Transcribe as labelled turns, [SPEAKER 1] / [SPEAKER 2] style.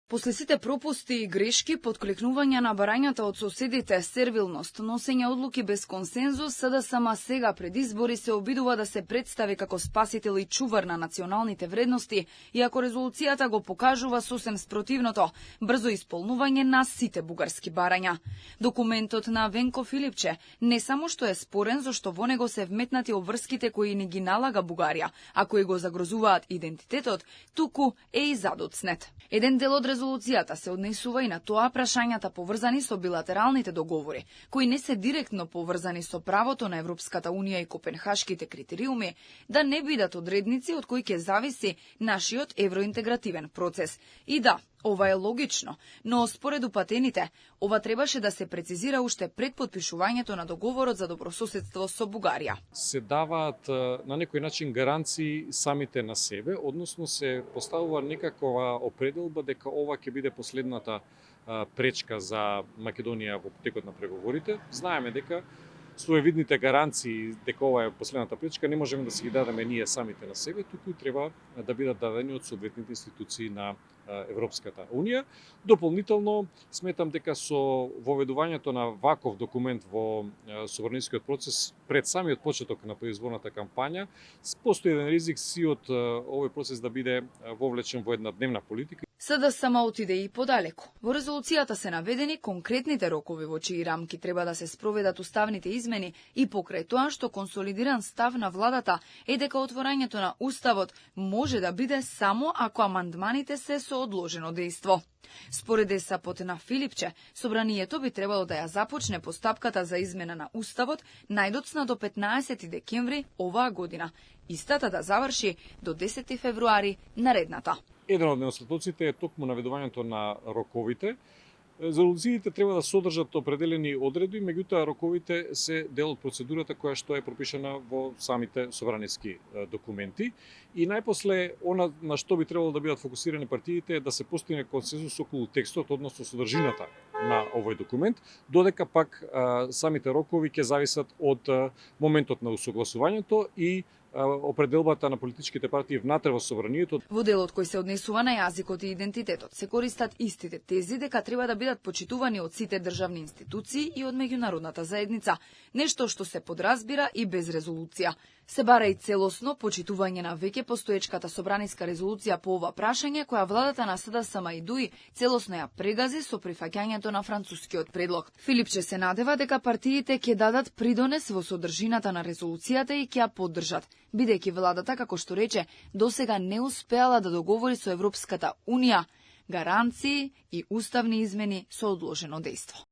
[SPEAKER 1] После сите пропусти и грешки, подкликнувања на барањата од соседите, сервилност, носење одлуки без консензус, СДСМ сега пред избори се обидува да се представи како спасител и чувар на националните вредности, иако резолуцијата го покажува сосем спротивното – брзо исполнување на сите бугарски барања. Документот на Венко Филипче не само што е спорен, зашто во него се вметнати обврските кои не ги налага Бугарија, а кои го загрозуваат идентитетот, туку е и задоцнет. Еден дел од резолуцијата се однесува и на тоа прашањата поврзани со билатералните договори, кои не се директно поврзани со правото на Европската Унија и Копенхашките критериуми, да не бидат одредници од кои ќе зависи нашиот евроинтегративен процес. И да, ова е логично, но според упатените, ова требаше да се прецизира уште пред подпишувањето на договорот за добрососедство со Бугарија.
[SPEAKER 2] Се даваат на некој начин гаранции самите на себе, односно се поставува некаква определба дека ова ќе биде последната пречка за Македонија во текот на преговорите. Знаеме дека своевидните гаранции дека ова е последната пречка не можеме да си ги дадеме ние самите на себе, туку треба да бидат дадени од соодветните институции на Европската Унија. Дополнително сметам дека со воведувањето на ваков документ во собранискиот процес пред самиот почеток на предизборната кампања постои еден ризик сиот овој процес да биде вовлечен во една дневна политика.
[SPEAKER 1] СДСМ отиде и подалеку. Во резолуцијата се наведени конкретните рокови во чии рамки треба да се спроведат уставните измени и покрај тоа што консолидиран став на владата е дека отворањето на уставот може да биде само ако амандманите се со одложено дејство. Според САПот на Филипче, собранието би требало да ја започне постапката за измена на уставот најдоцна до 15 декември оваа година, истата да заврши до 10 февруари наредната.
[SPEAKER 2] Еден од недостатоците е токму наведувањето на роковите. Резолуциите треба да содржат определени одредби, меѓутоа роковите се дел од процедурата која што е пропишана во самите собраниски документи. И најпосле, она на што би требало да бидат фокусирани партиите е да се постигне консензус околу текстот, односно содржината на овој документ, додека пак самите рокови ќе зависат од моментот на усогласувањето и определбата на политичките партии внатре во собранието.
[SPEAKER 1] Во делот кој се однесува на јазикот и идентитетот се користат истите тези дека треба да бидат почитувани од сите државни институции и од меѓународната заедница, нешто што се подразбира и без резолуција. Се бара и целосно почитување на веќе постоечката собраниска резолуција по ова прашање, која владата на СДСМ и ДУИ целосно ја прегази со прифаќањето на францускиот предлог. Филипче се надева дека партиите ќе дадат придонес во содржината на резолуцијата и ќе ја поддржат, бидејќи владата, како што рече, досега не успеала да договори со Европската Унија гаранции и уставни измени со одложено дејство.